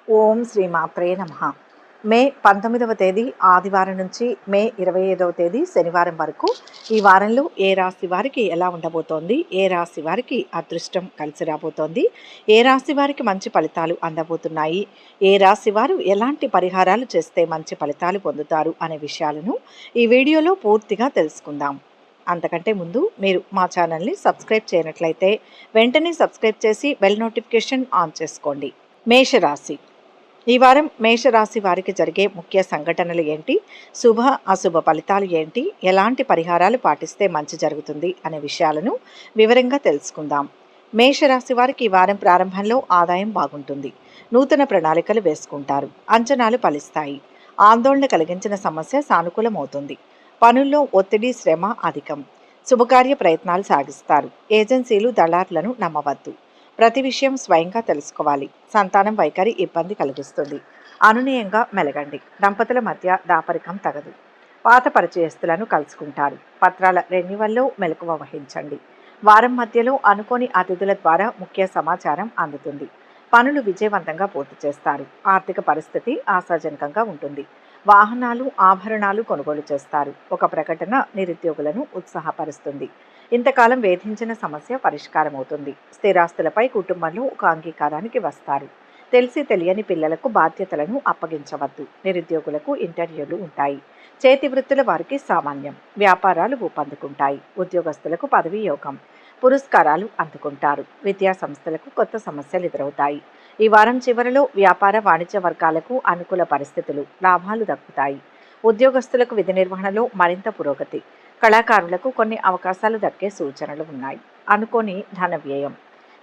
ఓం శ్రీ మాత్రే నమః. మే 19వ తేదీ ఆదివారం నుంచి మే 25వ తేదీ శనివారం వరకు ఈ వారంలో ఏ రాశి వారికి ఎలా ఉండబోతోంది, ఏ రాశి వారికి అదృష్టం కలిసి రాబోతోంది, ఏ రాశి వారికి మంచి ఫలితాలు అందబోతున్నాయి, ఏ రాశి వారు ఎలాంటి పరిహారాలు చేస్తే మంచి ఫలితాలు పొందుతారు అనే విషయాలను ఈ వీడియోలో పూర్తిగా తెలుసుకుందాం. అంతకంటే ముందు మీరు మా ఛానల్ని సబ్స్క్రైబ్ చేయనట్లయితే వెంటనే సబ్స్క్రైబ్ చేసి బెల్ నోటిఫికేషన్ ఆన్ చేసుకోండి. మేషరాశి. ఈ వారం మేషరాశి వారికి జరిగే ముఖ్య సంఘటనలు ఏంటి, శుభ అశుభ ఫలితాలు ఏంటి, ఎలాంటి పరిహారాలు పాటిస్తే మంచి జరుగుతుంది అనే విషయాలను వివరంగా తెలుసుకుందాం. మేషరాశి వారికి ఈ వారం ప్రారంభంలో ఆదాయం బాగుంటుంది. నూతన ప్రణాళికలు వేసుకుంటారు. అంచనాలు ఫలిస్తాయి. ఆందోళన కలిగించిన సమస్య సానుకూలమవుతుంది. పనుల్లో ఒత్తిడి శ్రమ అధికం. శుభకార్య ప్రయత్నాలు సాగిస్తారు. ఏజెన్సీలు దళారులను నమ్మవద్దు. ప్రతి విషయం స్వయంగా తెలుసుకోవాలి. సంతానం వైఖరి ఇబ్బంది కలిగిస్తుంది. అనునయంగా మెలగండి. దంపతుల మధ్య దాపరికం తగదు. పాత పరిచయస్తులను కలుసుకుంటారు. పత్రాల రెన్యువల్లో మెలకువ వహించండి. వారం మధ్యలో అనుకోని అతిథుల ద్వారా ముఖ్య సమాచారం అందుతుంది. పనులు విజయవంతంగా పూర్తి చేస్తారు. ఆర్థిక పరిస్థితి ఆశాజనకంగా ఉంటుంది. వాహనాలు ఆభరణాలు కొనుగోలు చేస్తారు. ఒక ప్రకటన నిరుద్యోగులను ఉత్సాహపరుస్తుంది. ఇంతకాలం వేధించిన సమస్య పరిష్కారం అవుతుంది. స్థిరాస్తులపై కుటుంబంలో ఒక అంగీకారానికి వస్తారు. తెలిసి తెలియని పిల్లలకు బాధ్యతలను అప్పగించవద్దు. నిరుద్యోగులకు ఇంటర్వ్యూలు ఉంటాయి. చేతి వృత్తుల వారికి సామాన్యం. వ్యాపారాలు ఊపందుకుంటాయి. ఉద్యోగస్తులకు పదవీ యోగం. పురస్కారాలు అందుకుంటారు. విద్యా సంస్థలకు కొత్త సమస్యలు ఎదురవుతాయి. ఈ వారం చివరిలో వ్యాపార వాణిజ్య వర్గాలకు అనుకూల పరిస్థితులు, లాభాలు దక్కుతాయి. ఉద్యోగస్తులకు విధి నిర్వహణలో మరింత పురోగతి. కళాకారులకు కొన్ని అవకాశాలు దక్కే సూచనలు ఉన్నాయి. అనుకోని ధన వ్యయం.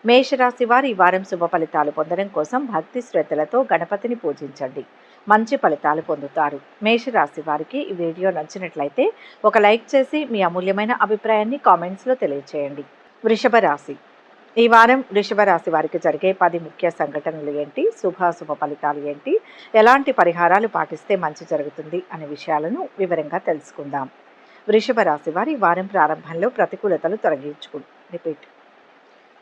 మేషరాశి వారు ఈ వారం శుభ ఫలితాలు పొందడం కోసం భక్తి శ్రద్ధలతో గణపతిని పూజించండి. మంచి ఫలితాలు పొందుతారు. మేషరాశి వారికి ఈ వీడియో నచ్చినట్లయితే ఒక లైక్ చేసి మీ అమూల్యమైన అభిప్రాయాన్ని కామెంట్స్లో తెలియచేయండి. వృషభ రాశి. ఈ వారం వృషభ రాశి వారికి జరిగే 10 ముఖ్య సంఘటనలు ఏంటి, శుభాశుభ ఫలితాలు ఏంటి, ఎలాంటి పరిహారాలు పాటిస్తే మంచి జరుగుతుంది అనే విషయాలను వివరంగా తెలుసుకుందాం. వృషభ రాశి వారి వారం ప్రారంభంలో ప్రతికూలతలు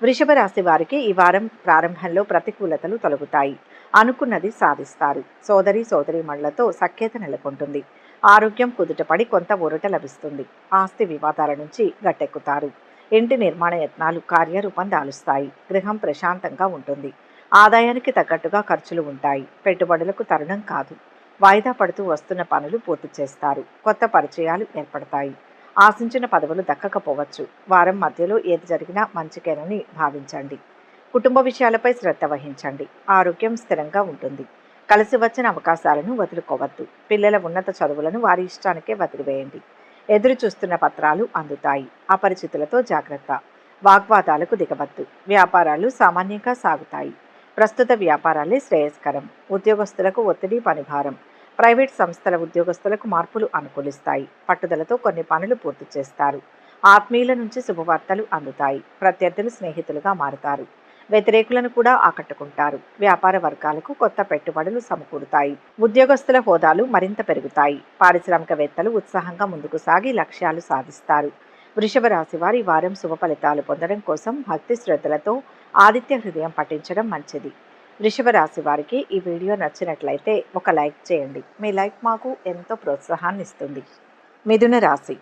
వృషభ రాశి వారికి ఈ వారం ప్రారంభంలో ప్రతికూలతలు తొలగుతాయి. అనుకున్నది సాధిస్తారు. సోదరీమణులతో సఖ్యత నెలకొంటుంది. ఆరోగ్యం కుదుటపడి కొంత ఊరట లభిస్తుంది. ఆస్తి వివాదాల నుంచి గట్టెక్కుతారు. ఇంటి నిర్మాణ యత్నాలు కార్యరూపం దాలుస్తాయి. గృహం ప్రశాంతంగా ఉంటుంది. ఆదాయానికి తగ్గట్టుగా ఖర్చులు ఉంటాయి. పెట్టుబడులకు తరుణం కాదు. వాయిదా పడుతూ వస్తున్న పనులు పూర్తి చేస్తారు. కొత్త పరిచయాలు ఏర్పడతాయి. ఆశించిన పదవులు దక్కకపోవచ్చు. వారం మధ్యలో ఏది జరిగినా మంచికేనని భావించండి. కుటుంబ విషయాలపై శ్రద్ధ వహించండి. ఆరోగ్యం స్థిరంగా ఉంటుంది. కలిసి వచ్చిన అవకాశాలను వదులుకోవద్దు. పిల్లల ఉన్నత చదువులను వారి ఇష్టానికే వదిలివేయండి. ఎదురు చూస్తున్న పత్రాలు అందుతాయి. అపరిచితులతో జాగ్రత్త. వాగ్వాదాలకు దిగవద్దు. వ్యాపారాలు సామాన్యంగా సాగుతాయి. ప్రస్తుత వ్యాపారాలే శ్రేయస్కరం. ఉద్యోగస్తులకు ఒత్తిడి పనిభారం. ప్రైవేట్ సంస్థల ఉద్యోగస్తులకు మార్పులు అనుకూలిస్తాయి. పట్టుదలతో కొన్ని పనులు పూర్తి చేస్తారు. ఆత్మీయుల నుంచి శుభవార్తలు అందుతాయి. ప్రత్యర్థులు స్నేహితులుగా మారుతారు. వ్యతిరేకులను కూడా ఆకట్టుకుంటారు. వ్యాపార వర్గాలకు కొత్త పెట్టుబడులు సమకూరుతాయి. ఉద్యోగస్తుల హోదాలు మరింత పెరుగుతాయి. పారిశ్రామికవేత్తలు ఉత్సాహంగా ముందుకు సాగి లక్ష్యాలు సాధిస్తారు. వృషభ రాశి వారి వారం శుభ ఫలితాలు పొందడం కోసం భక్తి శ్రద్ధలతో ఆదిత్య హృదయం పఠించడం మంచిది. వృషభ రాశి వారికి ఈ వీడియో నచ్చినట్లయితే ఒక లైక్ చేయండి. మీ లైక్ మాకు ఎంతో ప్రోత్సాహాన్ని ఇస్తుంది. మిథున రాశి.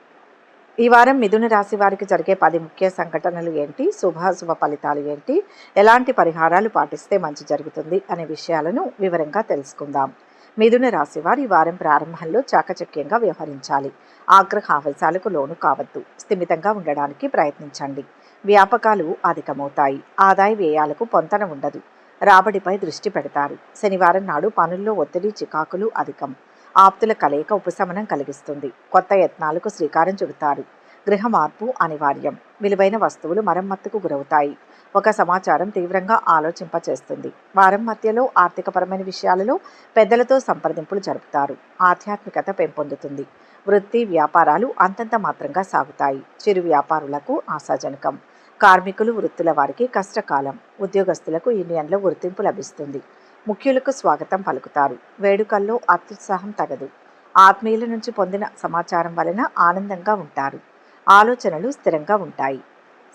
ఈ వారం మిథున రాశి వారికి జరిగే 10 ముఖ్య సంఘటనలు ఏంటి, శుభాశుభ ఫలితాలు ఏంటి, ఎలాంటి పరిహారాలు పాటిస్తే మంచి జరుగుతుంది అనే విషయాలను వివరంగా తెలుసుకుందాం. మిథున రాశి వారు ఈ వారం ప్రారంభంలో చాకచక్యంగా వ్యవహరించాలి. ఆగ్రహావేశాలకు లోను కావద్దు. స్థిమితంగా ఉండడానికి ప్రయత్నించండి. వ్యాపకాలు అధికమవుతాయి. ఆదాయ వ్యయాలకు పొంతన ఉండదు. రాబడిపై దృష్టి పెడతారు. శనివారం నాడు పనుల్లో ఒత్తిడి చికాకులు అధికం. ఆప్తుల కలయిక ఉపశమనం కలిగిస్తుంది. కొత్త యత్నాలకు శ్రీకారం చుడతారు. గృహ మార్పు అనివార్యం. విలువైన వస్తువులు మరమ్మతుకు గురవుతాయి. ఒక సమాచారం తీవ్రంగా ఆలోచింపచేస్తుంది. వారం మధ్యలో ఆర్థికపరమైన విషయాలలో పెద్దలతో సంప్రదింపులు జరుపుతారు. ఆధ్యాత్మికత పెంపొందుతుంది. వృత్తి వ్యాపారాలు అంతంత మాత్రంగా సాగుతాయి. చిరు వ్యాపారులకు ఆశాజనకం. కార్మికులు వృత్తుల వారికి కష్టకాలం. ఉద్యోగస్తులకు యూనియన్లో గుర్తింపు లభిస్తుంది. ముఖ్యులకు స్వాగతం పలుకుతారు. వేడుకల్లో అత్యుత్సాహం తగదు. ఆత్మీయుల నుంచి పొందిన సమాచారం వలన ఆనందంగా ఉంటారు. ఆలోచనలు స్థిరంగా ఉంటాయి.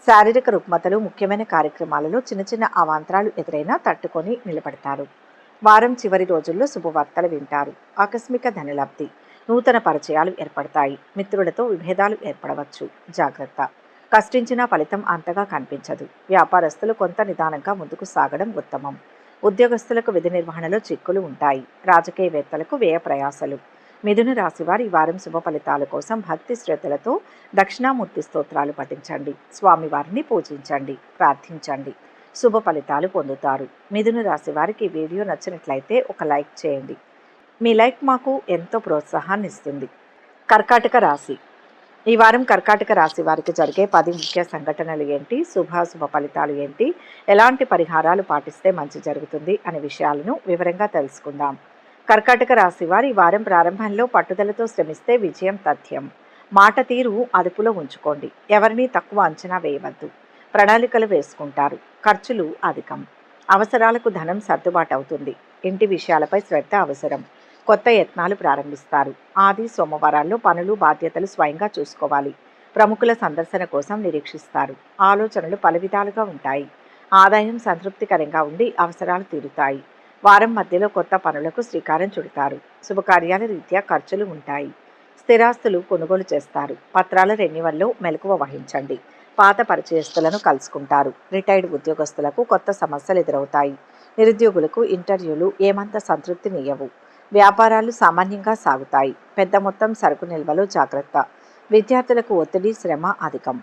శారీరక రుగ్మతలు ముఖ్యమైన కార్యక్రమాలలో చిన్న చిన్న అవాంతరాలు ఎదురైనా తట్టుకొని నిలబడతారు. వారం చివరి రోజుల్లో శుభవార్తలు వింటారు. ఆకస్మిక ధనలబ్ధి, నూతన పరిచయాలు ఏర్పడతాయి. మిత్రులతో విభేదాలు ఏర్పడవచ్చు. జాగ్రత్త. కష్టించిన ఫలితం అంతగా కనిపించదు. వ్యాపారస్తులు కొంత నిదానంగా ముందుకు సాగడం ఉత్తమం. ఉద్యోగస్తులకు విధి నిర్వహణలో చిక్కులు ఉంటాయి. రాజకీయవేత్తలకు వ్యయ ప్రయాసలు. మిథున రాశి వారి ఈ వారం శుభ ఫలితాల కోసం భక్తి శ్రద్ధలతో దక్షిణామూర్తి స్తోత్రాలు పఠించండి. స్వామివారిని పూజించండి, ప్రార్థించండి. శుభ ఫలితాలు పొందుతారు. మిథున రాశి వారికి ఈ వీడియో నచ్చినట్లయితే ఒక లైక్ చేయండి. మీ లైక్ మాకు ఎంతో ప్రోత్సాహాన్ని ఇస్తుంది. కర్కాటక రాశి. ఈ వారం కర్కాటక రాశి వారికి జరిగే 10 ముఖ్య సంఘటనలు ఏంటి, శుభాశుభ ఫలితాలు ఏంటి, ఎలాంటి పరిహారాలు పాటిస్తే మంచి జరుగుతుంది అనే విషయాలను వివరంగా తెలుసుకుందాం. కర్కాటక రాశి వారి ఈ వారం ప్రారంభంలో పట్టుదలతో శ్రమిస్తే విజయం తథ్యం. మాట తీరు అదుపులో ఉంచుకోండి. ఎవరినీ తక్కువ అంచనా వేయవద్దు. ప్రణాళికలు వేసుకుంటారు. ఖర్చులు అధికం. అవసరాలకు ధనం సర్దుబాటు అవుతుంది. ఇంటి విషయాలపై శ్రద్ధ అవసరం. కొత్త యత్నాలు ప్రారంభిస్తారు. ఆది సోమవారాల్లో పనులు బాధ్యతలు స్వయంగా చూసుకోవాలి. ప్రముఖుల సందర్శన కోసం నిరీక్షిస్తారు. ఆలోచనలు పలు విధాలుగా ఉంటాయి. ఆదాయం సంతృప్తికరంగా ఉండి అవసరాలు తీరుతాయి. వారం మధ్యలో కొత్త పనులకు శ్రీకారం చుడతారు. శుభకార్యాల రీత్యా ఖర్చులు ఉంటాయి. స్థిరాస్తులు కొనుగోలు చేస్తారు. పత్రాల రెన్యువల్లో మెలకువ వహించండి. పాత పరిచయస్తులను కలుసుకుంటారు. రిటైర్డ్ ఉద్యోగస్తులకు కొత్త సమస్యలు ఎదురవుతాయి. నిరుద్యోగులకు ఇంటర్వ్యూలు ఏమంత సంతృప్తినియ్యవు. వ్యాపారాలు సామాన్యంగా సాగుతాయి. పెద్ద మొత్తం సరుకు నిల్వలో జాగ్రత్త. విద్యార్థులకు ఒత్తిడి, శ్రమ అధికం.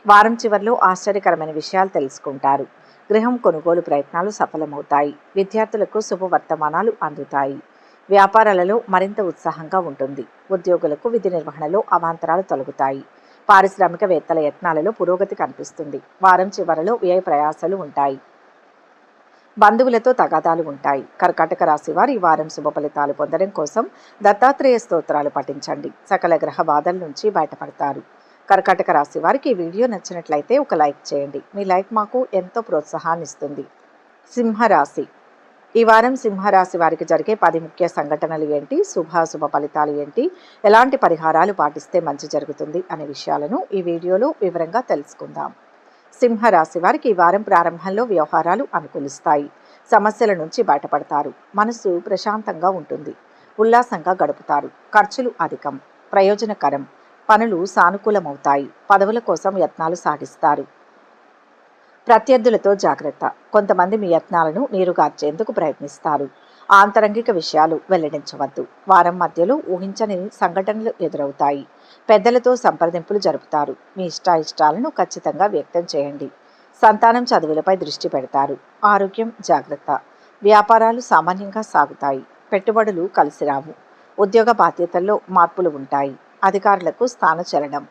వారం చివరిలో ఆశ్చర్యకరమైన విషయాలు తెలుసుకుంటారు. గృహం కొనుగోలు ప్రయత్నాలు సఫలమవుతాయి. విద్యార్థులకు శుభవర్తమానాలు అందుతాయి. వ్యాపారాలలో మరింత ఉత్సాహంగా ఉంటుంది. ఉద్యోగులకు విధి నిర్వహణలో అవాంతరాలు తొలగుతాయి. పారిశ్రామికవేత్తల యత్నాలలో పురోగతి కనిపిస్తుంది. వారం చివరలో వ్యయ ప్రయాసాలు ఉంటాయి. బంధువులతో తగాదాలు ఉంటాయి. కర్కాటక రాశి వారు ఈ వారం శుభ ఫలితాలు పొందడం కోసం దత్తాత్రేయ స్తోత్రాలు పఠించండి. సకల గ్రహ బాధల నుంచి బయటపడతారు. కర్కాటక రాశి వారికి ఈ వీడియో నచ్చినట్లయితే ఒక లైక్ చేయండి. మీ లైక్ మాకు ఎంతో ప్రోత్సాహాన్ని ఇస్తుంది. సింహరాశి. ఈ వారం సింహరాశి వారికి జరిగే 10 ముఖ్య సంఘటనలు ఏంటి, శుభాశుభ ఫలితాలు ఏంటి, ఎలాంటి పరిహారాలు పాటిస్తే మంచి జరుగుతుంది అనే విషయాలను ఈ వీడియోలో వివరంగా తెలుసుకుందాం. సింహరాశి వారికి ఈ వారం ప్రారంభంలో వ్యవహారాలు అనుకూలిస్తాయి. సమస్యల నుంచి బయటపడతారు. మనసు ప్రశాంతంగా ఉంటుంది. ఉల్లాసంగా గడుపుతారు. ఖర్చులు అధికం. ప్రయోజనకరం. పనులు సానుకూలమవుతాయి. పదవుల కోసం యత్నాలు సాగిస్తారు. ప్రత్యర్థులతో జాగ్రత్త. కొంతమంది మీ యత్నాలను నీరుగార్చేందుకు ప్రయత్నిస్తారు. ఆంతరంగిక విషయాలు వెల్లడించవద్దు. వారం మధ్యలో ఊహించని సంఘటనలు ఎదురవుతాయి. పెద్దలతో సంప్రదింపులు జరుపుతారు. మీ ఇష్టాయిష్టాలను ఖచ్చితంగా వ్యక్తం చేయండి. సంతానం చదువులపై దృష్టి పెడతారు. ఆరోగ్యం జాగ్రత్త. వ్యాపారాలు సామాన్యంగా సాగుతాయి. పెట్టుబడులు కలిసిరావు. ఉద్యోగ బాధ్యతల్లో మార్పులు ఉంటాయి. అధికారులకు స్థానచలనం.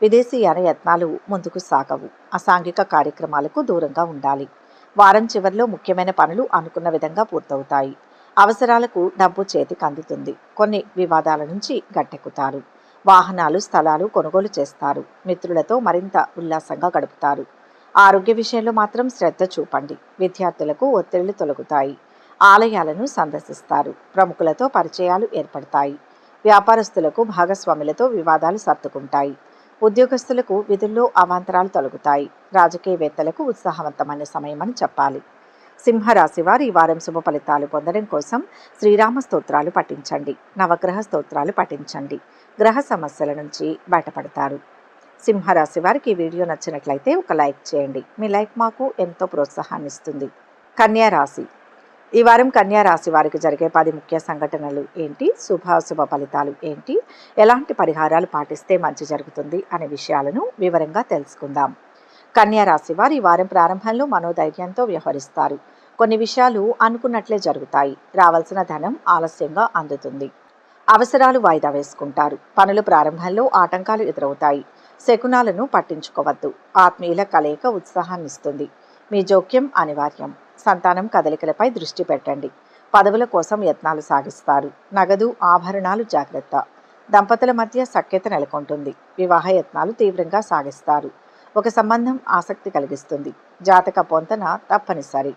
విదేశీయాన యత్నాలు ముందుకు సాగవు. అసాంఘిక కార్యక్రమాలకు దూరంగా ఉండాలి. వారం చివరిలో ముఖ్యమైన పనులు అనుకున్న విధంగా పూర్తవుతాయి. అవసరాలకు డబ్బు చేతికి అందుతుంది. కొన్ని వివాదాల నుంచి గట్టెక్కుతారు. వాహనాలు, స్థలాలు కొనుగోలు చేస్తారు. మిత్రులతో మరింత ఉల్లాసంగా గడుపుతారు. ఆరోగ్య విషయంలో మాత్రం శ్రద్ధ చూపండి. విద్యార్థులకు ఒత్తిళ్లు తొలగుతాయి. ఆలయాలను సందర్శిస్తారు. ప్రముఖులతో పరిచయాలు ఏర్పడతాయి. వ్యాపారస్తులకు భాగస్వాములతో వివాదాలు సర్దుకుంటాయి. ఉద్యోగస్తులకు విధుల్లో అవాంతరాలు తొలగుతాయి. రాజకీయవేత్తలకు ఉత్సాహవంతమైన సమయమని చెప్పాలి. సింహరాశి వారు ఈ వారం శుభ ఫలితాలు పొందడం కోసం శ్రీరామ స్తోత్రాలు పఠించండి. నవగ్రహ స్తోత్రాలు పఠించండి. గ్రహ సమస్యల నుంచి బయటపడతారు. సింహరాశి వారికి ఈ వీడియో నచ్చినట్లయితే ఒక లైక్ చేయండి. మీ లైక్ మాకు ఎంతో ప్రోత్సాహాన్ని ఇస్తుంది. కన్యా రాశి. ఈ వారం కన్యా రాశి వారికి జరిగే 10 ముఖ్య సంఘటనలు ఏంటి, శుభాశుభ ఫలితాలు ఏంటి, ఎలాంటి పరిహారాలు పాటిస్తే మంచి జరుగుతుంది అనే విషయాలను వివరంగా తెలుసుకుందాం. కన్యా రాశి వారు ఈ వారం ప్రారంభంలో మనోధైర్యంతో వ్యవహరిస్తారు. కొన్ని విషయాలు అనుకున్నట్లే జరుగుతాయి. రావాల్సిన ధనం ఆలస్యంగా అందుతుంది. అవసరాలు వాయిదా వేసుకుంటారు. పనుల ప్రారంభంలో ఆటంకాలు ఎదురవుతాయి. శకునాలను పట్టించుకోవద్దు. ఆత్మీయుల కలయిక ఉత్సాహాన్నిస్తుంది. మీ జోక్యం అనివార్యం. సంతానం కదలికలపై దృష్టి పెట్టండి. పదవుల కోసం యత్నాలు సాగిస్తారు. నగదు, ఆభరణాలు జాగ్రత్త. దంపతుల మధ్య సఖ్యత నెలకొంటుంది. వివాహ యత్నాలు తీవ్రంగా సాగిస్తారు. ఒక సంబంధం ఆసక్తి కలిగిస్తుంది. జాతక పొంతన తప్పనిసరి.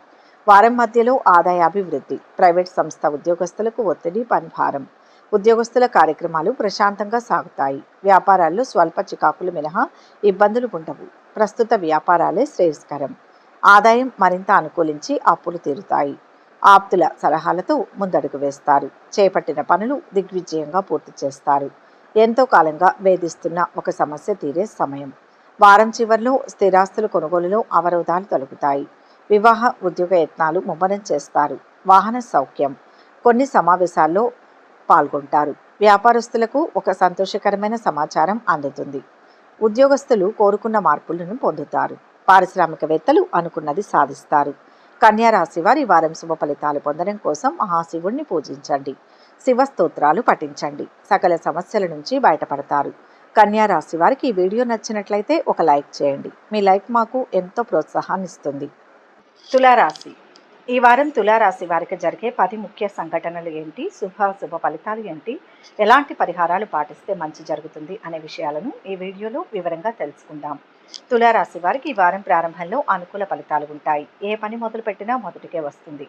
వారం మధ్యలో ఆదాయాభివృద్ధి. ప్రైవేట్ సంస్థ ఉద్యోగస్తులకు ఒత్తిడి, పనిభారం. ఉద్యోగస్తుల కార్యక్రమాలు ప్రశాంతంగా సాగుతాయి. వ్యాపారాల్లో స్వల్ప చికాకులు మినహా ఇబ్బందులు ఉండవు. ప్రస్తుత వ్యాపారాలే శ్రేయస్కరం. ఆదాయం మరింత అనుకూలించి అప్పులు తీరుతాయి. ఆప్తుల సలహాలతో ముందడుగు వేస్తారు. చేపట్టిన పనులు దిగ్విజయంగా పూర్తి చేస్తారు. ఎంతో కాలంగా వేధిస్తున్న ఒక సమస్య తీరే సమయం. వారం చివర్లో స్థిరాస్తుల కొనుగోలులో అవరోధాలు తొలగుతాయి. వివాహ ఉద్యోగ యత్నాలు ముమ్మరం చేస్తారు. వాహన సౌఖ్యం. కొన్ని సమావేశాల్లో పాల్గొంటారు. వ్యాపారస్తులకు ఒక సంతోషకరమైన సమాచారం అందుతుంది. ఉద్యోగస్తులు కోరుకున్న మార్పులను పొందుతారు. పారిశ్రామికవేత్తలు అనుకున్నది సాధిస్తారు. కన్యా రాశి వారి వారం శుభ ఫలితాలు పొందడం కోసం మహాశివుణ్ణి పూజించండి. శివ స్తోత్రాలు పఠించండి. సకల సమస్యల నుంచి బయటపడతారు. కన్యా రాశి వారికి ఈ వీడియో నచ్చినట్లయితే ఒక లైక్ చేయండి. మీ లైక్ మాకు ఎంతో ప్రోత్సాహాన్ని ఇస్తుంది. తులారాశి. ఈ వారం తులారాశి వారికి జరిగే 10 ముఖ్య సంఘటనలు ఏంటి, శుభ ఫలితాలు ఏంటి, ఎలాంటి పరిహారాలు పాటిస్తే మంచి జరుగుతుంది అనే విషయాలను ఈ వీడియోలో వివరంగా తెలుసుకుందాం. తులారాశి వారికి ఈ వారం ప్రారంభంలో అనుకూల ఫలితాలు ఉంటాయి. ఏ పని మొదలుపెట్టినా మొదటికే వస్తుంది.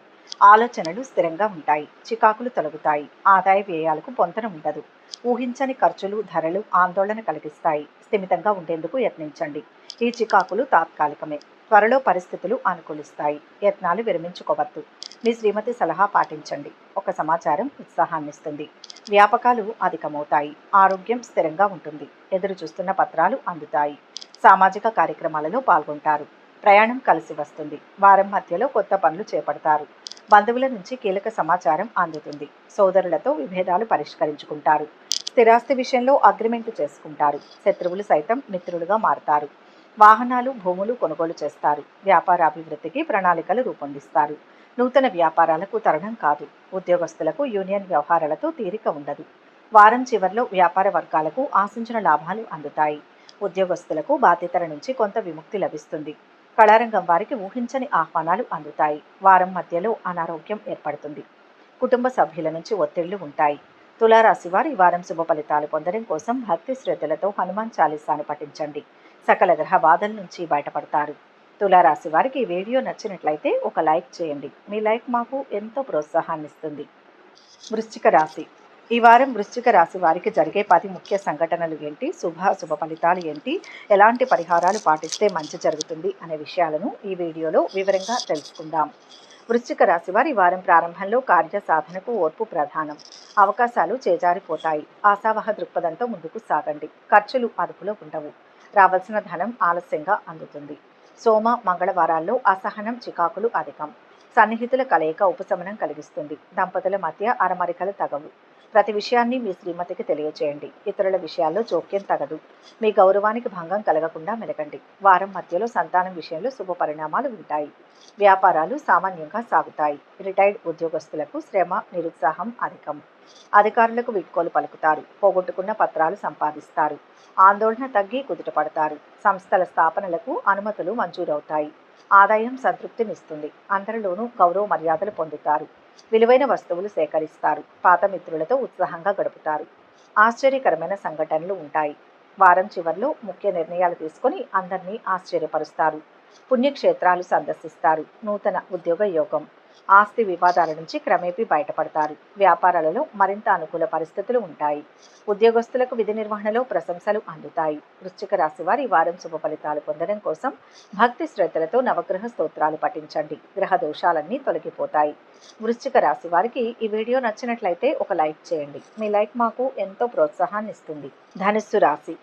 ఆలోచనలు స్థిరంగా ఉంటాయి. చికాకులు తొలగుతాయి. ఆదాయ వ్యయాలకు పొంతన ఉండదు. ఊహించని ఖర్చులు, ధరలు ఆందోళన కలిగిస్తాయి. స్థిమితంగా ఉండేందుకు యత్నించండి. ఈ చికాకులు తాత్కాలికమే. త్వరలో పరిస్థితులు అనుకూలిస్తాయి. యత్నాలు విరమించుకోవద్దు. మీ శ్రీమతి సలహా పాటించండి. ఒక సమాచారం ఉత్సాహాన్నిస్తుంది. వ్యాపకాలు అధికమవుతాయి. ఆరోగ్యం స్థిరంగా ఉంటుంది. ఎదురు చూస్తున్న పత్రాలు అందుతాయి. సామాజిక కార్యక్రమాలలో పాల్గొంటారు. ప్రయాణం కలిసి వస్తుంది. వారం మధ్యలో కొత్త పనులు చేపడతారు. బంధువుల నుంచి కీలక సమాచారం అందుతుంది. సోదరులతో విభేదాలు పరిష్కరించుకుంటారు. స్థిరాస్తి విషయంలో అగ్రిమెంట్ చేసుకుంటారు. శత్రువులు సైతం మిత్రులుగా మారతారు. వాహనాలు, భూములు కొనుగోలు చేస్తారు. వ్యాపార అభివృద్ధికి ప్రణాళికలు రూపొందిస్తారు. నూతన వ్యాపారాలకు తరుణం కాదు. ఉద్యోగస్తులకు యూనియన్ వ్యవహారాలతో తీరిక ఉండదు. వారం చివర్లో వ్యాపార వర్గాలకు ఆశించిన లాభాలు అందుతాయి. ఉద్యోగస్తులకు బాధ్యతల నుంచి కొంత విముక్తి లభిస్తుంది. కళారంగం వారికి ఊహించని ఆహ్వానాలు అందుతాయి. వారం మధ్యలో అనారోగ్యం ఏర్పడుతుంది. కుటుంబ సభ్యుల నుంచి ఒత్తిళ్లు ఉంటాయి. తులారాశి వారు ఈ వారం శుభ ఫలితాలు పొందడం కోసం భక్తి శ్రద్ధలతో హనుమాన్ చాలీసాను పఠించండి. సకల గ్రహ బాధల నుంచి బయటపడతారు. తులారాశి వారికి ఈ వీడియో నచ్చినట్లయితే ఒక లైక్ చేయండి. మీ లైక్ మాకు ఎంతో ప్రోత్సాహాన్నిస్తుంది. వృశ్చిక రాశి. ఈ వారం వృశ్చిక రాశి వారికి జరిగే 10 ముఖ్య సంఘటనలు ఏంటి, శుభ ఫలితాలు ఏంటి, ఎలాంటి పరిహారాలు పాటిస్తే మంచి జరుగుతుంది అనే విషయాలను ఈ వీడియోలో వివరంగా తెలుసుకుందాం. వృశ్చిక రాశి వారి వారం ప్రారంభంలో కార్య సాధనకు ఓర్పు ప్రధానం. అవకాశాలు చేజారిపోతాయి. ఆశావహ దృక్పథంతో ముందుకు సాగండి. ఖర్చులు అదుపులో ఉండవు. రావాల్సిన ధనం ఆలస్యంగా అందుతుంది. సోమ, మంగళవారాల్లో అసహనం, చికాకులు అధికం. సన్నిహితుల కలయిక ఉపశమనం కలిగిస్తుంది. దంపతుల మధ్య అరమరికలు తగవు. ప్రతి విషయాన్ని మీ శ్రీమతికి తెలియచేయండి. ఇతరుల విషయాల్లో జోక్యం తగదు. మీ గౌరవానికి భంగం కలగకుండా మెలగండి. వారం మధ్యలో సంతానం విషయంలో శుభ పరిణామాలు ఉంటాయి. వ్యాపారాలు సామాన్యంగా సాగుతాయి. రిటైర్డ్ ఉద్యోగస్తులకు శ్రమ, నిరుత్సాహం అధికం. అధికారులకు వీడ్కోలు పలుకుతారు. పోగొట్టుకున్న పత్రాలు సంపాదిస్తారు. ఆందోళన తగ్గి కుదుటపడతారు. సంస్థల స్థాపనలకు అనుమతులు మంజూరవుతాయి. ఆదాయం సంతృప్తినిస్తుంది. అందరిలోనూ గౌరవ మర్యాదలు పొందుతారు. విలువైన వస్తువులు సేకరిస్తారు. పాత మిత్రులతో ఉత్సాహంగా గడుపుతారు. ఆశ్చర్యకరమైన సంఘటనలు ఉంటాయి. వారం చివర్లో ముఖ్య నిర్ణయాలు తీసుకొని అందరినీ ఆశ్చర్యపరుస్తారు. పుణ్యక్షేత్రాలు సందర్శిస్తారు. నూతన ఉద్యోగ యోగం. ఆస్తి వివాదాల నుంచి క్రమేపీ బయటపడతారు. వ్యాపారాలలో మరింత అనుకూల పరిస్థితులు ఉంటాయి. ఉద్యోగస్తులకు విధి నిర్వహణలో ప్రశంసలు అందుతాయి. వృశ్చిక రాశి వారి వారం శుభ ఫలితాలు పొందడం కోసం భక్తి శ్రద్ధలతో నవగ్రహ స్తోత్రాలు పఠించండి. గ్రహ దోషాలన్నీ తొలగిపోతాయి. వృశ్చిక రాశి వారికి ఈ వీడియో నచ్చినట్లయితే ఒక లైక్ చేయండి. మీ లైక్ మాకు ఎంతో ప్రోత్సాహాన్ని ఇస్తుంది. ధనుస్సు రాశి.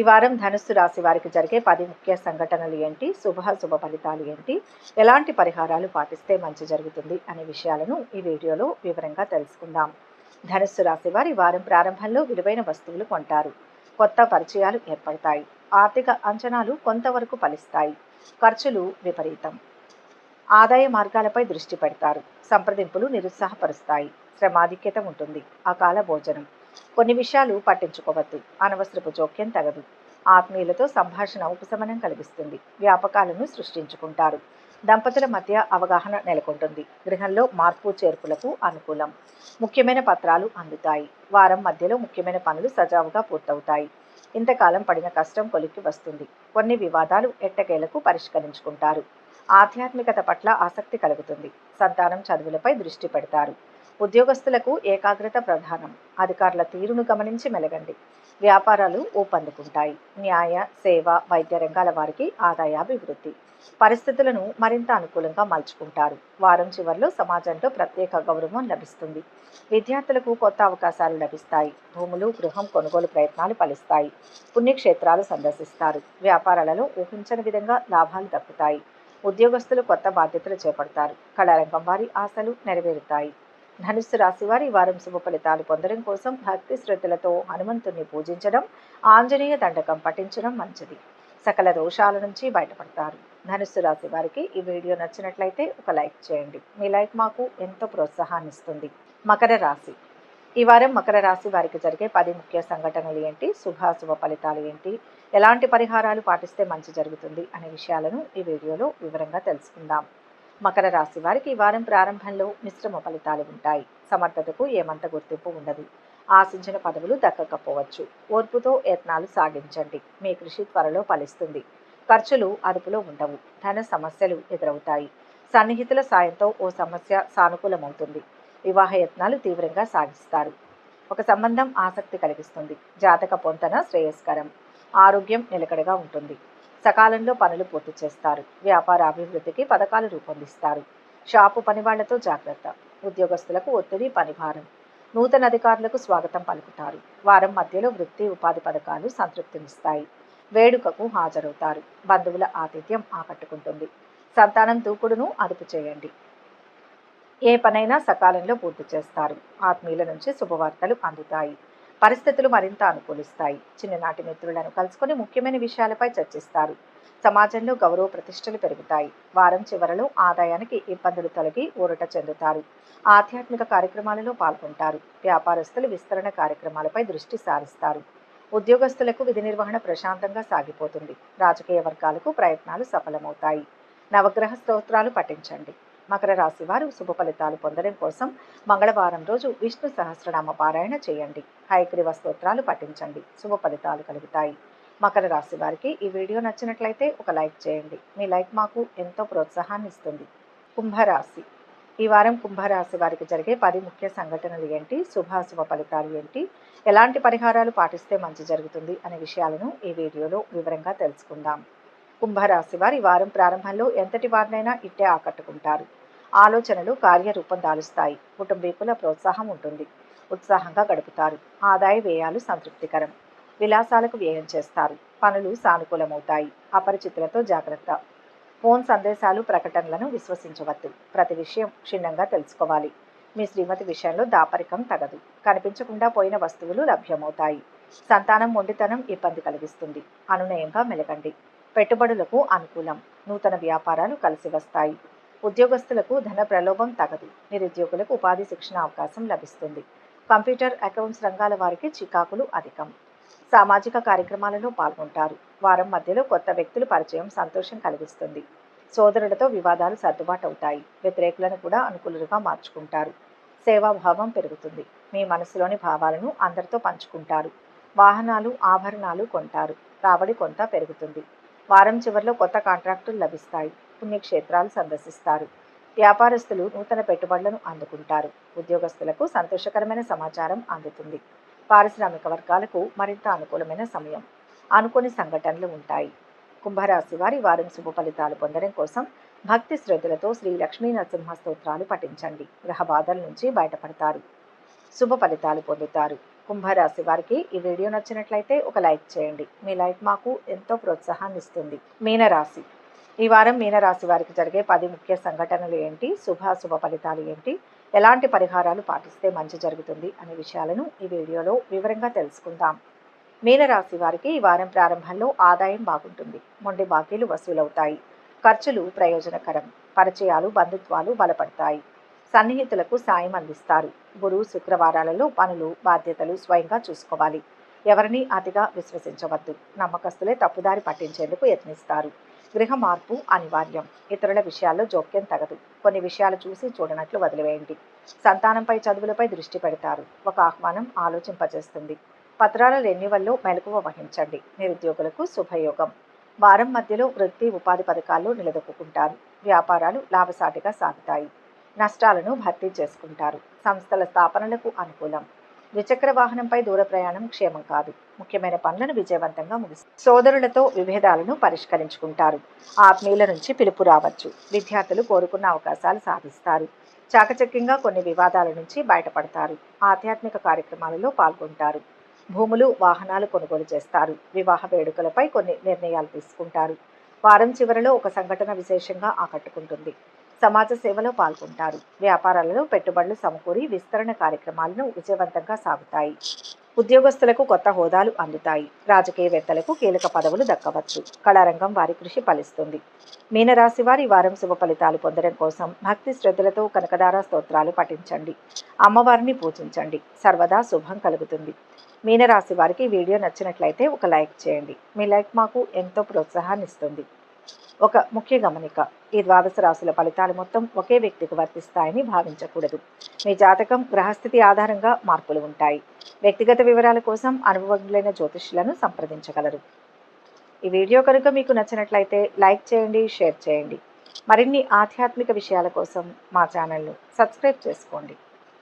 ఈ వారం ధనుస్సు రాశి వారికి జరిగే 10 ముఖ్య సంఘటనలు ఏంటి, శుభ ఫలితాలు ఏంటి, ఎలాంటి పరిహారాలు పాటిస్తే మంచి జరుగుతుంది అనే విషయాలను ఈ వీడియోలో వివరంగా తెలుసుకుందాం. ధనుస్సు రాశి వారి వారం ప్రారంభంలో విలువైన వస్తువులు కొంటారు. కొత్త పరిచయాలు ఏర్పడతాయి. ఆర్థిక అంచనాలు కొంతవరకు ఫలిస్తాయి. ఖర్చులు విపరీతం. ఆదాయ మార్గాలపై దృష్టి పెడతారు. సంప్రదింపులు నిరుత్సాహపరుస్తాయి. శ్రమాధిక్యత ఉంటుంది. అకాల భోజనం. కొన్ని విషయాలు పట్టించుకోవద్దు. అనవసరపు జోక్యం తగదు. ఆత్మీయులతో సంభాషణ ఉపశమనం కలిగిస్తుంది. వ్యాపకాలను సృష్టించుకుంటారు. దంపతుల మధ్య అవగాహన నెలకొంటుంది. గృహంలో మార్పు చేర్పులకు అనుకూలం. ముఖ్యమైన పత్రాలు అందుతాయి. వారం మధ్యలో ముఖ్యమైన పనులు సజావుగా పూర్తవుతాయి. ఇంతకాలం పడిన కష్టం కొలిక్కి వస్తుంది. కొన్ని వివాదాలు ఎట్టకేలకు పరిష్కరించుకుంటారు. ఆధ్యాత్మికత పట్ల ఆసక్తి కలుగుతుంది. సంతానం చదువులపై దృష్టి పెడతారు. ఉద్యోగస్తులకు ఏకాగ్రత ప్రధానం. అధికారుల తీరును గమనించి మెలగండి. వ్యాపారాలు ఊపందుకుంటాయి. న్యాయ, సేవ, వైద్య రంగాల వారికి ఆదాయాభివృద్ధి. పరిస్థితులను మరింత అనుకూలంగా మలుచుకుంటారు. వారం చివరిలో సమాజంలో ప్రత్యేక గౌరవం లభిస్తుంది. విద్యార్థులకు కొత్త అవకాశాలు లభిస్తాయి. భూములు, గృహం కొనుగోలు ప్రయత్నాలు ఫలిస్తాయి. పుణ్యక్షేత్రాలు సందర్శిస్తారు. వ్యాపారాలలో ఊహించని విధంగా లాభాలు దక్కుతాయి. ఉద్యోగస్తులు కొత్త బాధ్యతలు చేపడతారు. కళారంగం వారి ఆశలు నెరవేరుతాయి. ధనుస్సు రాశి వారి వారం శుభ ఫలితాలు పొందడం కోసం భక్తి శ్రద్ధలతో హనుమంతుణ్ణి పూజించడం, ఆంజనేయ దండకం పఠించడం మంచిది. సకల దోషాల నుంచి బయటపడతారు. ధనుస్సు రాశి వారికి ఈ వీడియో నచ్చినట్లయితే ఒక లైక్ చేయండి. మీ లైక్ మాకు ఎంతో ప్రోత్సాహాన్ని ఇస్తుంది. మకర రాశి. ఈ వారం మకర రాశి వారికి జరిగే 10 ముఖ్య సంఘటనలు ఏంటి, శుభాశుభ ఫలితాలు ఏంటి, ఎలాంటి పరిహారాలు పాటిస్తే మంచి జరుగుతుంది అనే విషయాలను ఈ వీడియోలో వివరంగా తెలుసుకుందాం. మకర రాశి వారికి ఈ వారం ప్రారంభంలో మిశ్రమ ఫలితాలు ఉంటాయి. సమర్థతకు ఏమంత గుర్తింపు ఉండదు. ఆశించిన పదవులు దక్కకపోవచ్చు. ఓర్పుతో యత్నాలు సాగించండి. మీ కృషి త్వరలో ఫలిస్తుంది. ఖర్చులు అదుపులో ఉండవు. ధన సమస్యలు ఎదురవుతాయి. సన్నిహితుల సాయంతో ఓ సమస్య సానుకూలమవుతుంది. వివాహ యత్నాలు తీవ్రంగా సాగిస్తారు. ఒక సంబంధం ఆసక్తి కలిగిస్తుంది. జాతక పొంతన శ్రేయస్కరం. ఆరోగ్యం నిలకడగా ఉంటుంది. సకాలంలో పనులు పూర్తి చేస్తారు. వ్యాపార అభివృద్ధికి పథకాలు రూపొందిస్తారు. షాపు పనివాళ్లతో జాగ్రత్త. ఉద్యోగస్తులకు ఒత్తిడి, పనిభారం. నూతన అధికారులకు స్వాగతం పలుకుతారు. వారం మధ్యలో వృత్తి, ఉపాధి పథకాలు సంతృప్తినిస్తాయి. వేడుకకు హాజరవుతారు. బంధువుల ఆతిథ్యం ఆకట్టుకుంటుంది. సంతానం దూకుడును అదుపు చేయండి. ఏ పనైనా సకాలంలో పూర్తి చేస్తారు. ఆత్మీయుల నుంచి శుభవార్తలు అందుతాయి. పరిస్థితులు మరింత అనుకూలిస్తాయి. చిన్ననాటి మిత్రులను కలుసుకొని ముఖ్యమైన విషయాలపై చర్చిస్తారు. సమాజంలో గౌరవ ప్రతిష్టలు పెరుగుతాయి. వారం చివరలో ఆదాయానికి ఇబ్బందులు తొలగి ఊరట చెందుతారు. ఆధ్యాత్మిక కార్యక్రమాలలో పాల్గొంటారు. వ్యాపారస్తులు విస్తరణ కార్యక్రమాలపై దృష్టి సారిస్తారు. ఉద్యోగస్తులకు విధి నిర్వహణ ప్రశాంతంగా సాగిపోతుంది. రాజకీయ వర్గాలకు ప్రయత్నాలు సఫలమవుతాయి. నవగ్రహ స్తోత్రాలు పఠించండి. మకర రాశి వారు శుభ ఫలితాలు పొందడం కోసం మంగళవారం రోజు విష్ణు సహస్రనామ పారాయణ చేయండి. హయగ్రీవ స్తోత్రాలు పఠించండి. శుభ ఫలితాలు కలుగుతాయి. మకర రాశి వారికి ఈ వీడియో నచ్చినట్లయితే ఒక లైక్ చేయండి. మీ లైక్ మాకు ఎంతో ప్రోత్సాహాన్ని ఇస్తుంది. కుంభరాశి. ఈ వారం కుంభరాశి వారికి జరిగే 10 ముఖ్య సంఘటనలు ఏంటి, శుభాశుభ ఫలితాలు ఏంటి, ఎలాంటి పరిహారాలు పాటిస్తే మంచి జరుగుతుంది అనే విషయాలను ఈ వీడియోలో వివరంగా తెలుసుకుందాం. కుంభరాశి వారి వారం ప్రారంభంలో ఎంతటి వారినైనా ఇట్టే ఆకట్టుకుంటారు. ఆలోచనలు కార్యరూపం దాలుస్తాయి. కుటుంబీకుల ప్రోత్సాహం ఉంటుంది. ఉత్సాహంగా గడుపుతారు. ఆదాయ వ్యయాలు సంతృప్తికరం. విలాసాలకు వ్యయం చేస్తారు. పనులు సానుకూలమవుతాయి. అపరిచితులతో జాగ్రత్త. ఫోన్ సందేశాలు, ప్రకటనలను విశ్వసించవద్దు. ప్రతి విషయం క్షుణ్ణంగా తెలుసుకోవాలి. మీ శ్రీమతి విషయంలో దాపరికం తగదు. కనిపించకుండా పోయిన వస్తువులు లభ్యమవుతాయి. సంతానం మొండితనం ఇబ్బంది కలిగిస్తుంది. అనునయంగా మెలగండి. పెట్టుబడులకు అనుకూలం. నూతన వ్యాపారాలు కలిసి వస్తాయి. ఉద్యోగస్తులకు ధన ప్రలోభం తగదు. నిరుద్యోగులకు ఉపాధి శిక్షణ అవకాశం లభిస్తుంది. కంప్యూటర్, అకౌంట్స్ రంగాల వారికి చికాకులు అధికం. సామాజిక కార్యక్రమాలలో పాల్గొంటారు. వారం మధ్యలో కొత్త వ్యక్తులు పరిచయం సంతోషం కలిగిస్తుంది. సోదరులతో వివాదాలు సర్దుబాటు అవుతాయి. వ్యతిరేకులను కూడా అనుకూలుగా మార్చుకుంటారు. సేవాభావం పెరుగుతుంది. మీ మనసులోని భావాలను అందరితో పంచుకుంటారు. వాహనాలు, ఆభరణాలు కొంటారు. రాబడి కొంత పెరుగుతుంది. వారం చివరిలో కొత్త కాంట్రాక్టులు లభిస్తాయి. పుణ్యక్షేత్రాలు సందర్శిస్తారు. వ్యాపారస్తులు నూతన పెట్టుబడులను అందుకుంటారు. ఉద్యోగస్తులకు సంతోషకరమైన సమాచారం అందుతుంది. పారిశ్రామిక వర్గాలకు మరింత అనుకూలమైన సమయం. అనుకోని సంఘటనలు ఉంటాయి. కుంభరాశి వారి వారం శుభ ఫలితాలు పొందడం కోసం భక్తి శ్రద్ధలతో శ్రీ లక్ష్మీ నరసింహ స్తోత్రాలు పఠించండి. గ్రహ బాధల నుంచి బయటపడతారు. శుభ ఫలితాలు పొందుతారు. కుంభరాశి వారికి ఈ వీడియో నచ్చినట్లయితే ఒక లైక్ చేయండి. మీ లైక్ మాకు ఎంతో ప్రోత్సాహాన్ని ఇస్తుంది. మీనరాశి. ఈ వారం మీనరాశి వారికి జరిగే 10 ముఖ్య సంఘటనలు ఏంటి, శుభాశుభ ఫలితాలు ఏంటి, ఎలాంటి పరిహారాలు పాటిస్తే మంచి జరుగుతుంది అనే విషయాలను ఈ వీడియోలో వివరంగా తెలుసుకుందాం. మీనరాశి వారికి ఈ వారం ప్రారంభంలో ఆదాయం బాగుంటుంది. మొండి బాకీలు వసూలవుతాయి. ఖర్చులు ప్రయోజనకరం. పరిచయాలు, బంధుత్వాలు బలపడతాయి. సన్నిహితులకు సాయం అందిస్తారు. గురు, శుక్రవారాలలో పనులు, బాధ్యతలు స్వయంగా చూసుకోవాలి. ఎవరిని అతిగా విశ్వసించవద్దు. నమ్మకస్తులే తప్పుదారి పట్టించేందుకు యత్నిస్తారు. గృహ మార్పు అనివార్యం. ఇతరుల విషయాల్లో జోక్యం తగదు. కొన్ని విషయాలు చూసి చూడనట్లు వదిలివేయండి. సంతానంపై, చదువులపై దృష్టి పెడతారు. ఒక ఆహ్వానం ఆలోచింపజేస్తుంది. పత్రాల రెన్యువల్లో మెలకువ వహించండి. నిరుద్యోగులకు శుభయోగం. వారం మధ్యలో వృత్తి, ఉపాధి పథకాల్లో నిలదొక్కుంటారు. వ్యాపారాలు లాభసాటిగా సాగుతాయి. నష్టాలను భర్తీ చేసుకుంటారు. సంస్థల స్థాపనలకు అనుకూలం. ద్విచక్ర వాహనంపై దూర ప్రయాణం క్షేమం కాదు. ముఖ్యమైన పనులను విజయవంతంగా ముగిస్తారు. సోదరులతో విభేదాలను పరిష్కరించుకుంటారు. ఆత్మీయుల నుంచి పిలుపు రావచ్చు. విద్యార్థులు కోరుకున్న అవకాశాలు సాధిస్తారు. చాకచక్యంగా కొన్ని వివాదాల నుంచి బయటపడతారు. ఆధ్యాత్మిక కార్యక్రమాలలో పాల్గొంటారు. భూములు, వాహనాలు కొనుగోలు చేస్తారు. వివాహ వేడుకలపై కొన్ని నిర్ణయాలు తీసుకుంటారు. వారం చివరిలో ఒక సంఘటన విశేషంగా ఆకట్టుకుంటుంది. సమాజ సేవలో పాల్గొంటారు. వ్యాపారాలలో పెట్టుబడులు సమకూరి విస్తరణ కార్యక్రమాలను విజయవంతంగా సాగుతాయి. ఉద్యోగస్తులకు కొత్త హోదాలు అందుతాయి. రాజకీయవేత్తలకు కీలక పదవులు దక్కవచ్చు. కళారంగం వారి కృషి ఫలిస్తుంది. మీనరాశి వారి వారం శుభ ఫలితాలు పొందడం కోసం భక్తి శ్రద్ధలతో కనకదార స్తోత్రాలు పఠించండి. అమ్మవారిని పూజించండి. సర్వదా శుభం కలుగుతుంది. మీనరాశి వారికి వీడియో నచ్చినట్లయితే ఒక లైక్ చేయండి. మీ లైక్ మాకు ఎంతో ప్రోత్సాహాన్ని ఇస్తుంది. ఒక ముఖ్య గమనిక: ఈ ద్వాదశ రాశుల ఫలితాలు మొత్తం ఒకే వ్యక్తికి వర్తిస్తాయని భావించకూడదు. మీ జాతకం, గ్రహస్థితి ఆధారంగా మార్పులు ఉంటాయి. వ్యక్తిగత వివరాల కోసం అనుభవజ్ఞులైన జ్యోతిష్యులను సంప్రదించగలరు. ఈ వీడియో కనుక మీకు నచ్చినట్లయితే లైక్ చేయండి, షేర్ చేయండి. మరిన్ని ఆధ్యాత్మిక విషయాల కోసం మా ఛానల్ను సబ్స్క్రైబ్ చేసుకోండి.